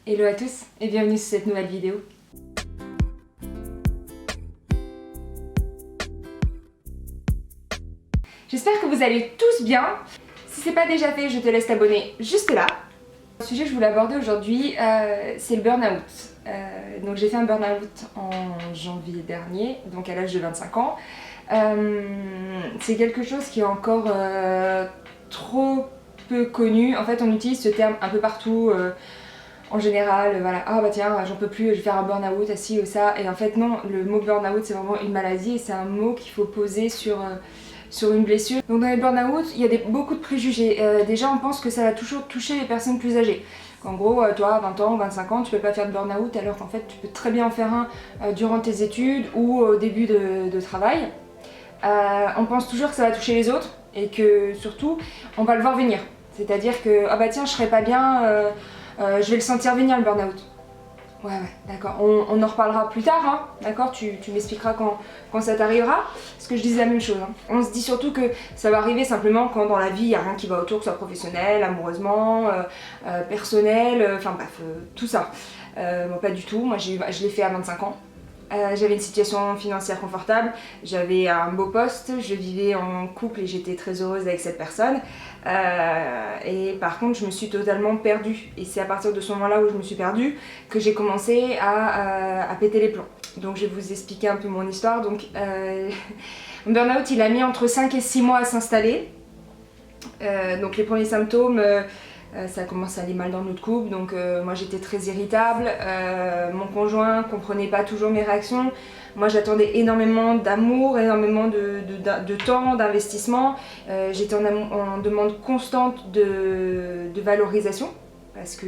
Hello à tous et bienvenue sur cette nouvelle vidéo. J'espère que vous allez tous bien. Si c'est pas déjà fait, je te laisse t'abonner juste là. Le sujet que je voulais aborder aujourd'hui, c'est le burn-out. Donc j'ai fait un burn-out en janvier dernier, donc à l'âge de 25 ans. C'est quelque chose qui est encore trop peu connu. En fait, on utilise ce terme un peu partout. En général, voilà, ah bah tiens, j'en peux plus, je vais faire un burn-out, assis ou ça. Et en fait, non, le mot burn-out, c'est vraiment une maladie et c'est un mot qu'il faut poser sur une blessure. Donc dans les burn-out, il y a beaucoup de préjugés. Déjà, on pense que ça va toujours toucher les personnes plus âgées. En gros, toi, 20 ans, 25 ans, tu peux pas faire de burn-out alors qu'en fait, tu peux très bien en faire un durant tes études ou au début de travail. On pense toujours que ça va toucher les autres et que surtout, on va le voir venir. C'est-à-dire que, ah bah tiens, je serais pas bien, je vais le sentir venir le burn-out. Ouais, d'accord. On en reparlera plus tard, hein, d'accord, tu m'expliqueras quand ça t'arrivera. Parce que je disais la même chose. Hein. On se dit surtout que ça va arriver simplement quand dans la vie, il n'y a rien qui va autour, que ce soit professionnel, amoureusement, personnel, enfin bref, tout ça. Bon, pas du tout. Moi, je l'ai fait à 25 ans. J'avais une situation financière confortable, j'avais un beau poste, je vivais en couple et j'étais très heureuse avec cette personne. Et par contre, je me suis totalement perdue. Et c'est à partir de ce moment-là où je me suis perdue que j'ai commencé à péter les plombs. Donc je vais vous expliquer un peu mon histoire. Donc, mon burn-out, il a mis entre 5 et 6 mois à s'installer. Donc les premiers symptômes... ça a commencé à aller mal dans notre couple, donc moi j'étais très irritable, mon conjoint comprenait pas toujours mes réactions, moi j'attendais énormément d'amour, énormément de temps, d'investissement, j'étais en demande constante de valorisation, parce que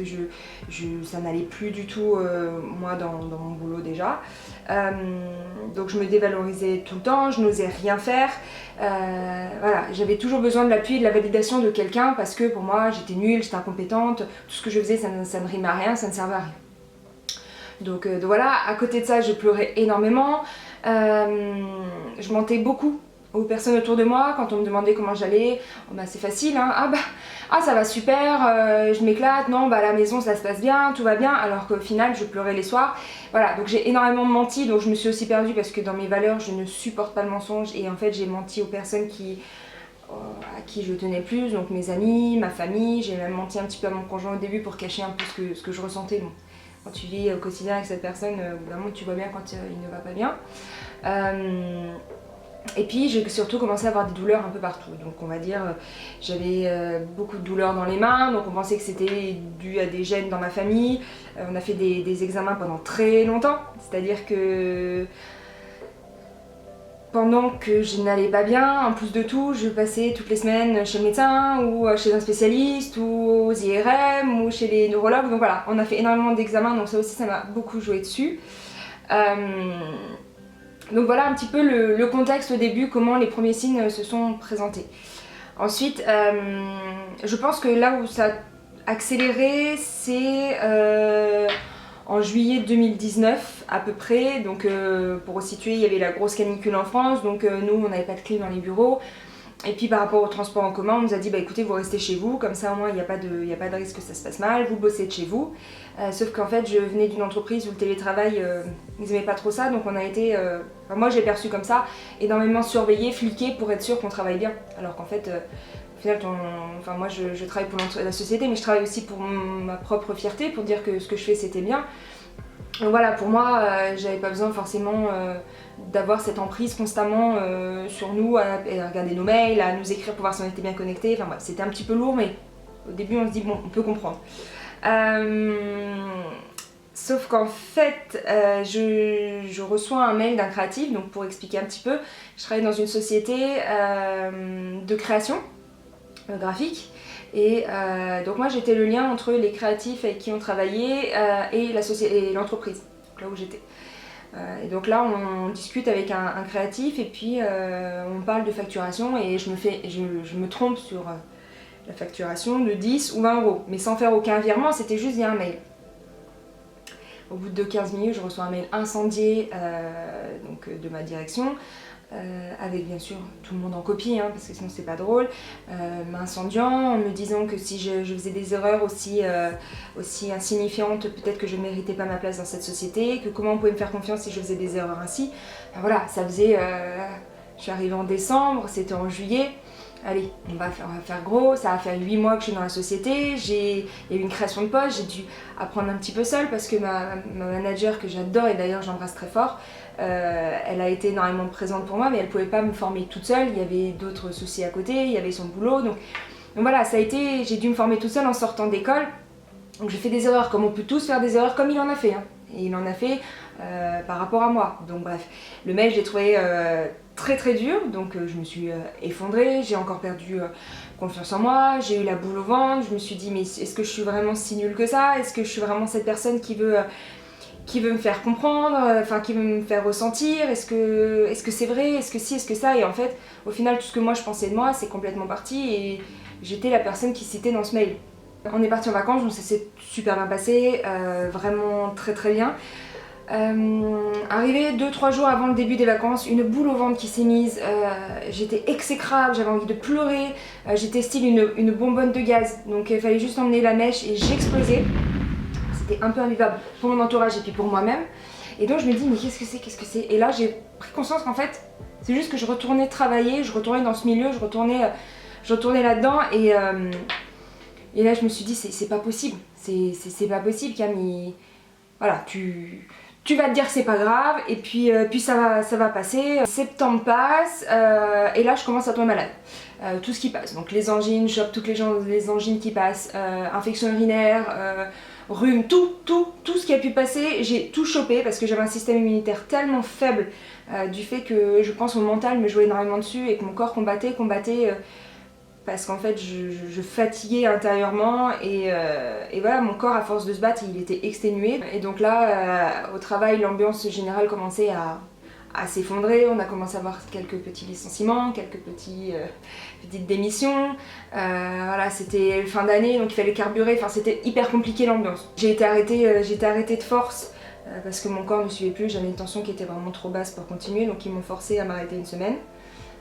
ça n'allait plus du tout moi dans mon boulot déjà. Donc je me dévalorisais tout le temps, je n'osais rien faire. Voilà, j'avais toujours besoin de l'appui et de la validation de quelqu'un parce que pour moi j'étais nulle, j'étais incompétente, tout ce que je faisais ça ne rimait à rien, ça ne servait à rien. Donc voilà, à côté de ça je pleurais énormément, je mentais beaucoup aux personnes autour de moi quand on me demandait comment j'allais. Oh bah c'est facile, hein. Ah ça va super, je m'éclate, non bah à la maison ça se passe bien, tout va bien, alors qu'au final je pleurais les soirs. Voilà, donc j'ai énormément menti, donc je me suis aussi perdue parce que dans mes valeurs je ne supporte pas le mensonge et en fait j'ai menti aux personnes à qui je tenais plus, donc mes amis, ma famille, j'ai même menti un petit peu à mon conjoint au début pour cacher un peu ce que je ressentais. Bon, quand tu vis au quotidien avec cette personne, vraiment tu vois bien quand il ne va pas bien. Et puis j'ai surtout commencé à avoir des douleurs un peu partout, donc on va dire j'avais beaucoup de douleurs dans les mains, donc on pensait que c'était dû à des gènes dans ma famille. On a fait des examens pendant très longtemps, c'est-à-dire que pendant que je n'allais pas bien, en plus de tout, je passais toutes les semaines chez le médecin ou chez un spécialiste ou aux IRM ou chez les neurologues, donc voilà, on a fait énormément d'examens, donc ça aussi ça m'a beaucoup joué dessus. Donc voilà un petit peu le contexte au début, comment les premiers signes se sont présentés. Ensuite, je pense que là où ça a accéléré, c'est en juillet 2019 à peu près. Donc pour resituer, il y avait la grosse canicule en France, donc nous on n'avait pas de clim dans les bureaux. Et puis par rapport au transport en commun, on nous a dit bah écoutez vous restez chez vous, comme ça au moins il n'y a pas de risque que ça se passe mal, vous bossez de chez vous. Sauf qu'en fait je venais d'une entreprise où le télétravail, ils n'aimaient pas trop ça, donc on a été, enfin, moi j'ai perçu comme ça, énormément surveillé, fliqué pour être sûr qu'on travaille bien. Alors qu'en fait, au final, enfin, moi je travaille pour la société, mais je travaille aussi pour ma propre fierté, pour dire que ce que je fais c'était bien. Donc voilà, pour moi, j'avais pas besoin forcément d'avoir cette emprise constamment sur nous, à regarder nos mails, à nous écrire pour voir si on était bien connectés. Enfin bref, c'était un petit peu lourd, mais au début on se dit bon, on peut comprendre. Sauf qu'en fait, je reçois un mail d'un créatif, donc pour expliquer un petit peu, je travaille dans une société de création graphique. Et donc moi j'étais le lien entre les créatifs avec qui on travaillait et l'entreprise, là où j'étais. Et donc là on discute avec un créatif et puis on parle de facturation et je me trompe sur la facturation de 10 ou 20 euros, mais sans faire aucun virement, c'était juste via un mail. Au bout de 15 minutes, je reçois un mail incendié donc, de ma direction avec bien sûr tout le monde en copie, hein, parce que sinon c'est pas drôle, m'incendiant, en me disant que si je faisais des erreurs aussi insignifiantes, peut-être que je ne méritais pas ma place dans cette société, que comment on pouvait me faire confiance si je faisais des erreurs ainsi. Enfin, voilà, ça faisait... je suis arrivée en décembre, c'était en juillet. Allez, on va faire gros, ça va faire 8 mois que je suis dans la société, il y a eu une création de poste, j'ai dû apprendre un petit peu seule parce que ma manager que j'adore et d'ailleurs j'embrasse très fort, elle a été énormément présente pour moi mais elle pouvait pas me former toute seule, il y avait d'autres soucis à côté, il y avait son boulot, donc voilà, j'ai dû me former toute seule en sortant d'école, donc j'ai fait des erreurs comme on peut tous faire des erreurs comme il en a fait, hein. Et il en a fait par rapport à moi, donc bref, le mail je l'ai trouvé très dur, donc je me suis effondrée, j'ai encore perdu confiance en moi, j'ai eu la boule au ventre, je me suis dit mais est-ce que je suis vraiment si nulle que ça? Est-ce que je suis vraiment cette personne qui veut me faire comprendre, enfin qui veut me faire ressentir? Est-ce que c'est vrai? Est-ce que si? Est-ce que ça? Et en fait, au final, tout ce que moi je pensais de moi, c'est complètement parti et j'étais la personne qui citait dans ce mail. On est parti en vacances, donc ça s'est super bien passé, vraiment très bien. Arrivé 2-3 jours avant le début des vacances, une boule au ventre qui s'est mise, j'étais exécrable, j'avais envie de pleurer, j'étais style une bonbonne de gaz, donc il fallait juste emmener la mèche et j'explosais. C'était un peu invivable pour mon entourage et puis pour moi-même. Et donc je me dis mais qu'est-ce que c'est? Et là j'ai pris conscience qu'en fait c'est juste que je retournais travailler, je retournais dans ce milieu, je retournais là-dedans et là je me suis dit c'est pas possible, c'est pas possible Camille, voilà, tu vas te dire que c'est pas grave et puis ça va passer. Septembre passe et là je commence à tomber malade. Tout ce qui passe, donc les angines, je chope toutes les angines qui passent, infection urinaire, rhume, tout ce qui a pu passer, j'ai tout chopé parce que j'avais un système immunitaire tellement faible du fait que je pense mon mental me jouait énormément dessus et que mon corps combattait parce qu'en fait je fatiguais intérieurement et voilà, mon corps à force de se battre il était exténué et donc là au travail l'ambiance générale commençait à s'effondrer, on a commencé à avoir quelques petits licenciements, quelques petites démissions, voilà, c'était fin d'année donc il fallait carburer, enfin c'était hyper compliqué l'ambiance. J'ai été arrêtée de force parce que mon corps ne suivait plus, j'avais une tension qui était vraiment trop basse pour continuer donc ils m'ont forcé à m'arrêter une semaine.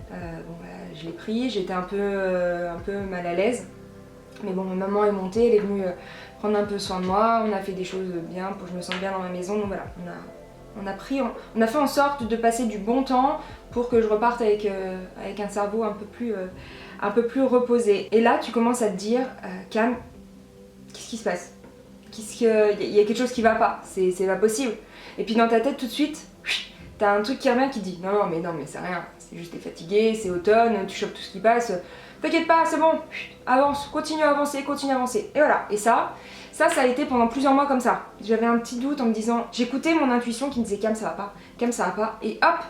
Bon, voilà, je l'ai pris, j'étais un peu mal à l'aise. Mais bon, ma maman est montée, elle est venue prendre un peu soin de moi, on a fait des choses bien pour que je me sente bien dans ma maison. Donc voilà, on a fait en sorte de passer du bon temps pour que je reparte avec un cerveau un peu plus reposé. Et là, tu commences à te dire, Cam, qu'est-ce qui se passe? Il y a quelque chose qui va pas, c'est pas possible. Et puis dans ta tête, tout de suite, t'as un truc qui revient qui dit non mais c'est rien, c'est juste t'es fatigué, c'est automne, tu chopes tout ce qui passe, t'inquiète pas, c'est bon, avance, continue à avancer. Et voilà, et ça a été pendant plusieurs mois comme ça. J'avais un petit doute en me disant, j'écoutais mon intuition qui me disait Cam ça va pas, et hop,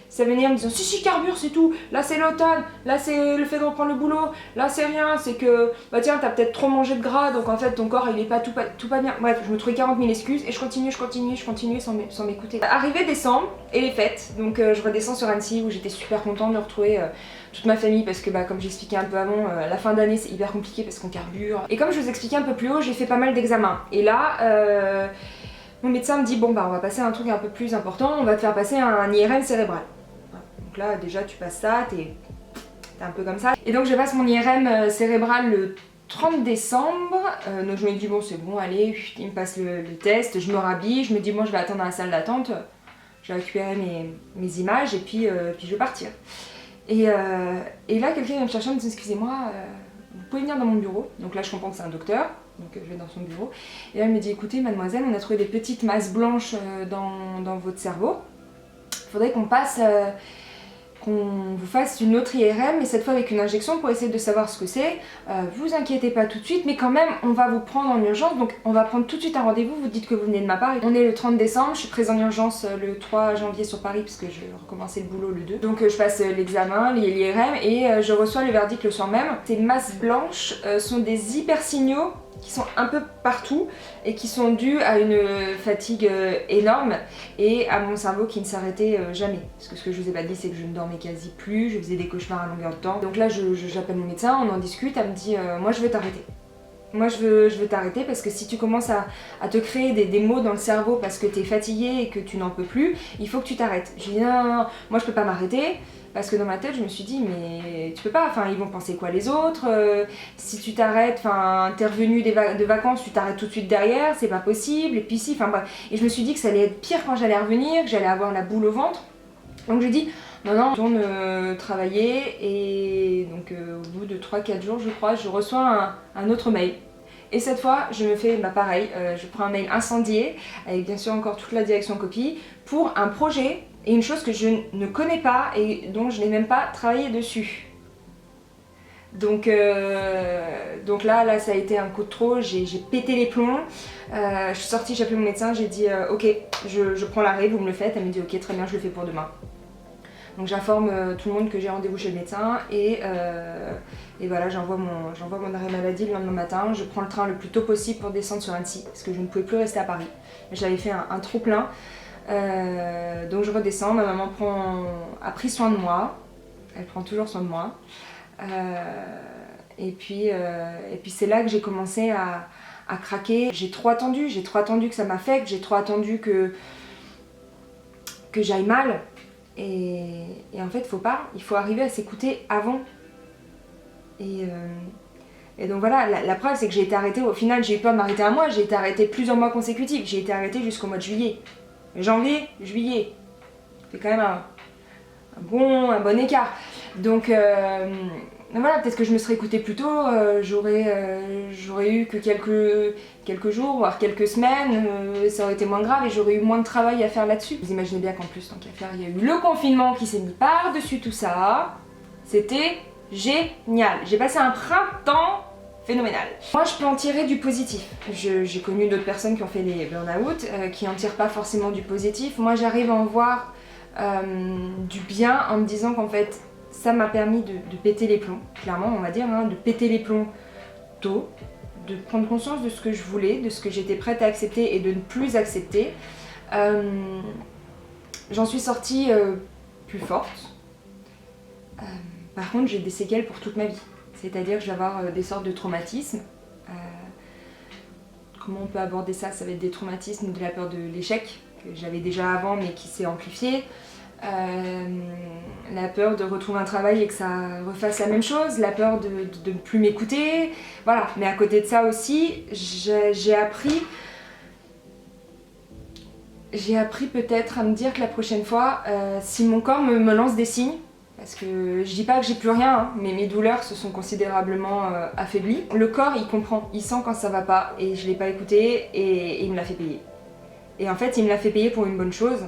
ça venait en me disant si carbure c'est tout, là c'est l'automne, là c'est le fait de reprendre le boulot, là c'est rien, c'est que bah tiens t'as peut-être trop mangé de gras donc en fait ton corps il est pas tout pas bien. Bref, je me trouvais 40 000 excuses et je continue sans m'écouter. Arrivé décembre et les fêtes, donc je redescends sur Annecy où j'étais super contente de retrouver toute ma famille parce que bah, comme j'expliquais un peu avant, la fin d'année c'est hyper compliqué parce qu'on carbure. Et comme je vous expliquais un peu plus haut, j'ai fait pas mal d'examens et là mon médecin me dit bon bah on va passer à un truc un peu plus important, on va te faire passer un IRM cérébral. Donc là déjà tu passes ça, t'es un peu comme ça. Et donc je passe mon IRM cérébral le 30 décembre, donc je me dis bon c'est bon, allez, il me passe le test, je me rhabille, je me dis bon je vais attendre dans la salle d'attente, je vais récupérer mes images et puis je vais partir. Et là quelqu'un vient me chercher en me disant excusez-moi, vous pouvez venir dans mon bureau. Donc là je comprends que c'est un docteur, donc je vais dans son bureau. Et là elle me dit écoutez mademoiselle, on a trouvé des petites masses blanches dans votre cerveau, il faudrait qu'on vous fasse une autre IRM, mais cette fois avec une injection pour essayer de savoir ce que c'est. Vous inquiétez pas tout de suite, mais quand même on va vous prendre en urgence, donc on va prendre tout de suite un rendez-vous, vous dites que vous venez de ma part. On est le 30 décembre, je suis prise en urgence le 3 janvier sur Paris puisque je recommençais le boulot le 2. Donc je passe l'examen, l'IRM et je reçois le verdict le soir même. Ces masses blanches sont des hypersignaux qui sont un peu partout et qui sont dus à une fatigue énorme et à mon cerveau qui ne s'arrêtait jamais. Parce que ce que je vous ai pas dit c'est que je ne dormais quasi plus, je faisais des cauchemars à longueur de temps. Donc là j'appelle mon médecin, on en discute, elle me dit moi je vais t'arrêter. Moi je veux t'arrêter parce que si tu commences à te créer des mots dans le cerveau parce que t'es fatigué et que tu n'en peux plus, il faut que tu t'arrêtes. Je dis non, moi je peux pas m'arrêter parce que dans ma tête je me suis dit mais tu peux pas, enfin ils vont penser quoi les autres, si tu t'arrêtes, enfin t'es revenu de vacances, tu t'arrêtes tout de suite derrière, c'est pas possible, et puis si, enfin bref. Et je me suis dit que ça allait être pire quand j'allais revenir, que j'allais avoir la boule au ventre. Donc je dis non, je retourne travailler et donc au bout de 3-4 jours je crois, je reçois un autre mail. Et cette fois je me fais pareil, je prends un mail incendié avec bien sûr encore toute la direction copie pour un projet et une chose que je ne connais pas et dont je n'ai même pas travaillé dessus. Donc là ça a été un coup de trop, j'ai pété les plombs, je suis sortie, j'ai appelé mon médecin, j'ai dit ok je prends l'arrêt, vous me le faites, elle me dit ok très bien je le fais pour demain. Donc j'informe tout le monde que j'ai rendez-vous chez le médecin et voilà, j'envoie mon arrêt maladie le lendemain matin. Je prends le train le plus tôt possible pour descendre sur Annecy parce que je ne pouvais plus rester à Paris. J'avais fait un trop plein. Donc je redescends, ma maman a pris soin de moi. Elle prend toujours soin de moi. Et puis c'est là que j'ai commencé à craquer. J'ai trop attendu que ça m'affecte, j'ai trop attendu que j'aille mal. Et en fait, il faut arriver à s'écouter avant. Et donc voilà, la preuve c'est que j'ai été arrêtée, au final j'ai eu peur de m'arrêter un mois, j'ai été arrêtée plusieurs mois consécutifs, j'ai été arrêtée jusqu'au mois de juillet. Janvier, juillet, c'est quand même un bon écart. Donc voilà, peut-être que je me serais écoutée plus tôt, j'aurais eu que quelques jours, voire quelques semaines, ça aurait été moins grave et j'aurais eu moins de travail à faire là-dessus. Vous imaginez bien qu'en plus, tant qu'à faire, il y a eu le confinement qui s'est mis par-dessus tout ça. C'était génial. J'ai passé un printemps phénoménal. Moi, je peux en tirer du positif. J'ai connu d'autres personnes qui ont fait les burn-out, qui en tirent pas forcément du positif. Moi, j'arrive à en voir du bien en me disant qu'en fait, ça m'a permis de péter les plombs, clairement on va dire, de péter les plombs tôt, de prendre conscience de ce que je voulais, de ce que j'étais prête à accepter et de ne plus accepter. J'en suis sortie plus forte. Par contre j'ai des séquelles pour toute ma vie, c'est-à-dire que je vais avoir des sortes de traumatismes. Comment on peut aborder ça? Ça va être des traumatismes de la peur de l'échec, que j'avais déjà avant mais qui s'est amplifié. La peur de retrouver un travail et que ça refasse la même chose, la peur de ne plus m'écouter, voilà. Mais à côté de ça aussi, j'ai appris peut-être à me dire que la prochaine fois, si mon corps me lance des signes, parce que je dis pas que j'ai plus rien, mais mes douleurs se sont considérablement affaiblies. Le corps il comprend, il sent quand ça va pas et je l'ai pas écouté et il me l'a fait payer. Et en fait il me l'a fait payer pour une bonne chose.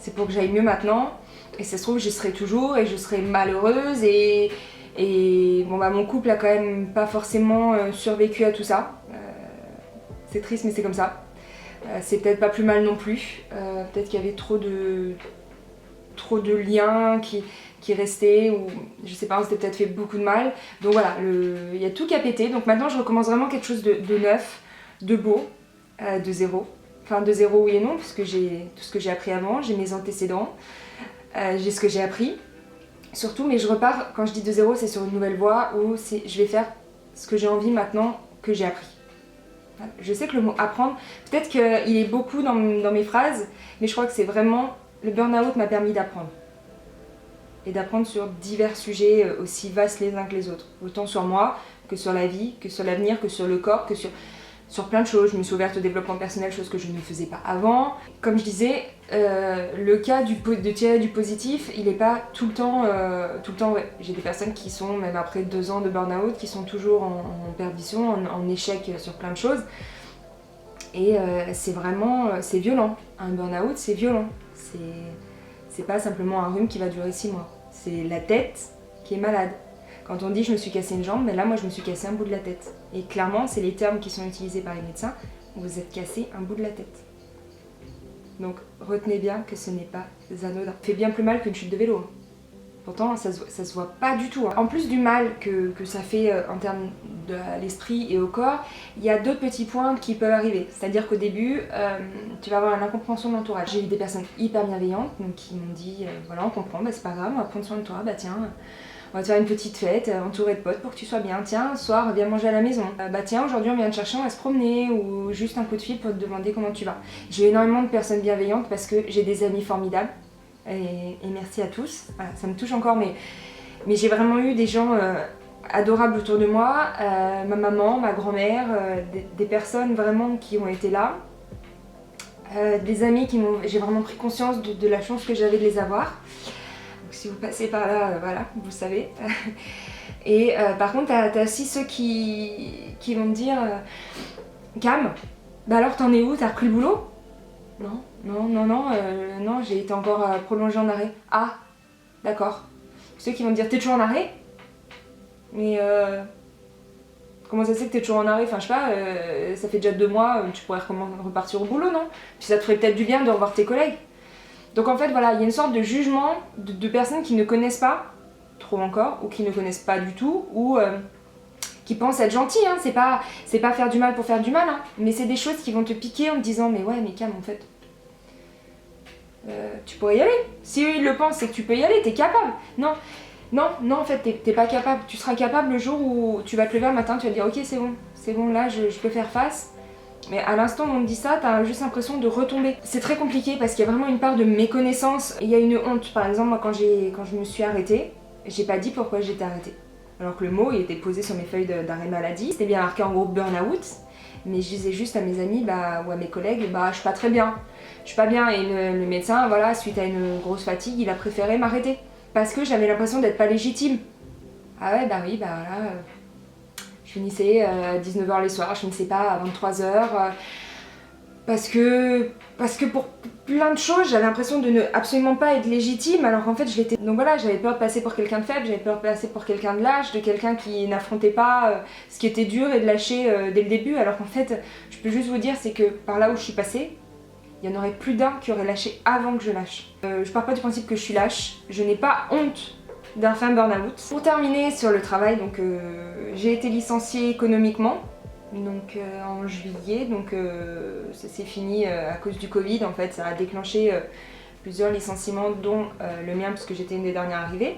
C'est pour que j'aille mieux maintenant, et ça se trouve j'y serai toujours, et je serai malheureuse, et bon mon couple a quand même pas forcément survécu à tout ça. C'est triste mais c'est comme ça. C'est peut-être pas plus mal non plus, peut-être qu'il y avait trop de liens qui restaient, ou je sais pas, on s'était peut-être fait beaucoup de mal. Donc voilà, il y a tout qui a pété, donc maintenant je recommence vraiment quelque chose de neuf, de beau, de zéro. Enfin de zéro oui et non, parce que j'ai tout ce que j'ai appris avant, j'ai mes antécédents, j'ai ce que j'ai appris, surtout, mais je repars, quand je dis de zéro, c'est sur une nouvelle voie où je vais faire ce que j'ai envie maintenant que j'ai appris. Voilà. Je sais que le mot apprendre, peut-être qu'il est beaucoup dans mes phrases, mais je crois que c'est vraiment, le burn-out m'a permis d'apprendre. Et d'apprendre sur divers sujets aussi vastes les uns que les autres, autant sur moi, que sur la vie, que sur l'avenir, que sur le corps, que sur plein de choses. Je me suis ouverte au développement personnel, chose que je ne faisais pas avant. Comme je disais, le cas de tirer du positif, il n'est pas tout le temps vrai. J'ai des personnes qui sont, même après 2 ans de burn-out, qui sont toujours en perdition, en échec sur plein de choses. Et c'est violent. Un burn-out, c'est violent. C'est pas simplement un rhume qui va durer 6 mois. C'est la tête qui est malade. Quand on dit je me suis cassé une jambe, mais là moi je me suis cassé un bout de la tête. Et clairement c'est les termes qui sont utilisés par les médecins, vous êtes cassé un bout de la tête. Donc retenez bien que ce n'est pas anodin. Ça fait bien plus mal qu'une chute de vélo. Pourtant ça se voit pas du tout. En plus du mal que ça fait en termes de l'esprit et au corps, il y a d'autres petits points qui peuvent arriver. C'est-à-dire qu'au début, tu vas avoir une incompréhension de l'entourage. J'ai eu des personnes hyper bienveillantes donc, qui m'ont dit voilà on comprend, c'est pas grave, on va prendre soin de toi, tiens. On va te faire une petite fête, entourée de potes pour que tu sois bien. Tiens, ce soir, viens manger à la maison. Bah tiens, aujourd'hui on vient te chercher, on va se promener. Ou juste un coup de fil pour te demander comment tu vas. J'ai énormément de personnes bienveillantes parce que j'ai des amis formidables. Et merci à tous. Voilà, ça me touche encore, mais j'ai vraiment eu des gens adorables autour de moi. Ma maman, ma grand-mère, des personnes vraiment qui ont été là. Des amis qui m'ont... J'ai vraiment pris conscience de la chance que j'avais de les avoir. Donc si vous passez par là, voilà, vous le savez. Et par contre, t'as aussi ceux qui vont me dire Cam, bah alors t'en es où? T'as repris le boulot? Non, j'ai été encore prolongée en arrêt. Ah, d'accord. Ceux qui vont me dire t'es toujours en arrêt? Mais comment ça se fait que t'es toujours en arrêt? Enfin, je sais pas, ça fait déjà 2 mois, tu pourrais repartir au boulot, non? Puis ça te ferait peut-être du bien de revoir tes collègues. Donc en fait, voilà, il y a une sorte de jugement de personnes qui ne connaissent pas, trop encore, ou qui ne connaissent pas du tout, ou qui pensent être gentils, hein. C'est pas faire du mal pour faire du mal, hein. Mais c'est des choses qui vont te piquer en te disant, mais ouais, mais Cam, en fait, tu pourrais y aller. Si eux, ils le pensent, c'est que tu peux y aller, t'es capable. Non, en fait, t'es pas capable. Tu seras capable le jour où tu vas te lever un matin, tu vas te dire ok, c'est bon, là, je peux faire face. Mais à l'instant où on me dit ça, t'as juste l'impression de retomber. C'est très compliqué parce qu'il y a vraiment une part de méconnaissance. Il y a une honte. Par exemple, moi, quand je me suis arrêtée, j'ai pas dit pourquoi j'étais arrêtée. Alors que le mot, il était posé sur mes feuilles d'arrêt maladie. C'était bien marqué en gros burn-out. Mais je disais juste à mes amis ou à mes collègues, je suis pas très bien. Je suis pas bien. Et le médecin, voilà, suite à une grosse fatigue, il a préféré m'arrêter. Parce que j'avais l'impression d'être pas légitime. Ah ouais, bah oui, bah voilà. Je finissais à 19h les soirs, je finissais pas à 23h. Parce que pour plein de choses, j'avais l'impression de ne absolument pas être légitime, alors qu'en fait je l'étais. Donc voilà, j'avais peur de passer pour quelqu'un de faible, j'avais peur de passer pour quelqu'un de lâche, de quelqu'un qui n'affrontait pas ce qui était dur et de lâcher dès le début. Alors qu'en fait, je peux juste vous dire, c'est que par là où je suis passée, il y en aurait plus d'un qui aurait lâché avant que je lâche. Je pars pas du principe que je suis lâche, je n'ai pas honte d'un fin burn-out. Pour terminer sur le travail, donc j'ai été licenciée économiquement donc en juillet, donc ça s'est fini à cause du Covid. En fait, ça a déclenché plusieurs licenciements, dont le mien parce que j'étais une des dernières arrivées.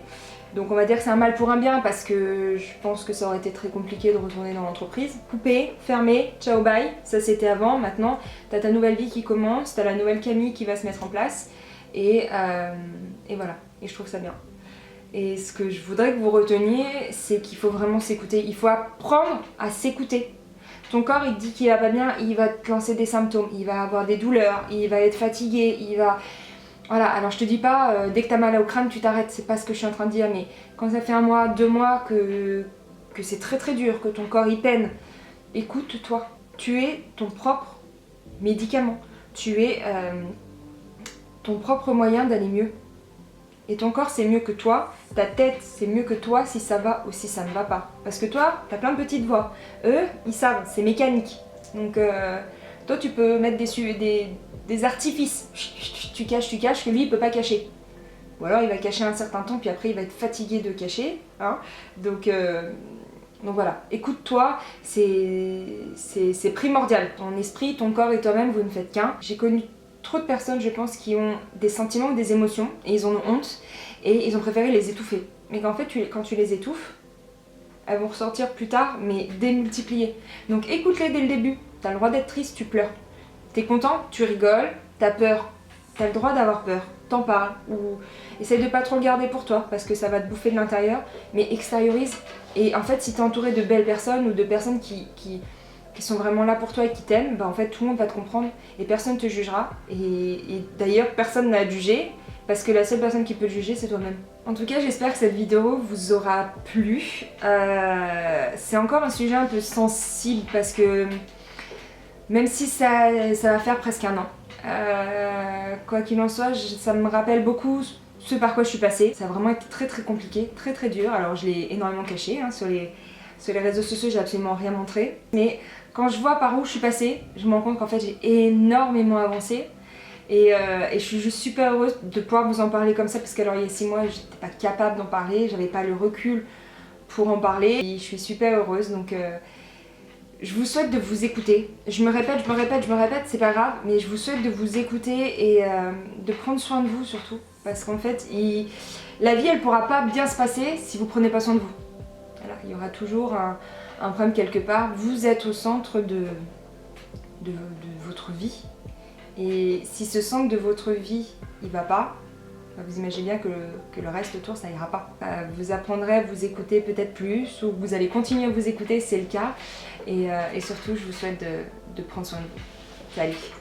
Donc on va dire que c'est un mal pour un bien parce que je pense que ça aurait été très compliqué de retourner dans l'entreprise. Coupé, fermé, ciao bye, ça c'était avant. Maintenant t'as ta nouvelle vie qui commence, t'as la nouvelle Camille qui va se mettre en place et voilà, et je trouve ça bien. Et ce que je voudrais que vous reteniez, c'est qu'il faut vraiment s'écouter, il faut apprendre à s'écouter. Ton corps il te dit qu'il va pas bien, il va te lancer des symptômes, il va avoir des douleurs, il va être fatigué, il va... Voilà, alors je te dis pas, dès que t'as mal au crâne, tu t'arrêtes, c'est pas ce que je suis en train de dire, mais quand ça fait 1 mois, 2 mois que c'est très très dur, que ton corps il peine, écoute-toi. Tu es ton propre médicament, tu es ton propre moyen d'aller mieux. Et ton corps c'est mieux que toi, ta tête c'est mieux que toi si ça va ou si ça ne va pas. Parce que toi, t'as plein de petites voix, eux, ils savent, c'est mécanique. Donc toi tu peux mettre des artifices, tu caches, que lui il peut pas cacher. Ou alors il va cacher un certain temps, puis après il va être fatigué de cacher. Hein. Donc voilà, écoute-toi, c'est primordial. Ton esprit, ton corps et toi-même, vous ne faites qu'un. J'ai connu trop de personnes, je pense, qui ont des sentiments ou des émotions, et ils en ont honte, et ils ont préféré les étouffer. Mais qu'en fait, quand tu les étouffes, elles vont ressortir plus tard, mais démultipliées. Donc écoute-les dès le début. T'as le droit d'être triste, tu pleures. T'es content, tu rigoles, t'as peur. T'as le droit d'avoir peur, t'en parles, ou essaye de pas trop le garder pour toi, parce que ça va te bouffer de l'intérieur, mais extériorise. Et en fait, si t'es entouré de belles personnes, ou de personnes qui sont vraiment là pour toi et qui t'aiment, bah en fait tout le monde va te comprendre, et personne te jugera. Et d'ailleurs, personne n'a à te juger, parce que la seule personne qui peut te juger, c'est toi-même. En tout cas, j'espère que cette vidéo vous aura plu. C'est encore un sujet un peu sensible, parce que même si ça va faire presque 1 an, quoi qu'il en soit, ça me rappelle beaucoup ce par quoi je suis passée. Ça a vraiment été très très compliqué, très très dur. Alors je l'ai énormément caché, hein, sur les réseaux sociaux, j'ai absolument rien montré. Mais quand je vois par où je suis passée, je me rends compte qu'en fait j'ai énormément avancé. Et je suis juste super heureuse de pouvoir vous en parler comme ça, parce qu'alors il y a 6 mois, j'étais pas capable d'en parler, j'avais pas le recul pour en parler. Et je suis super heureuse, donc Je vous souhaite de vous écouter. Je me répète, c'est pas grave, mais je vous souhaite de vous écouter et de prendre soin de vous surtout. Parce qu'en fait, la vie, elle pourra pas bien se passer si vous prenez pas soin de vous. Alors, il y aura toujours un problème quelque part. Vous êtes au centre de votre vie. Et si ce centre de votre vie, il va pas, vous imaginez bien que le reste autour, ça ira pas. Vous apprendrez à vous écouter peut-être plus, ou vous allez continuer à vous écouter, c'est le cas. Et surtout, je vous souhaite de prendre soin de vous. Salut!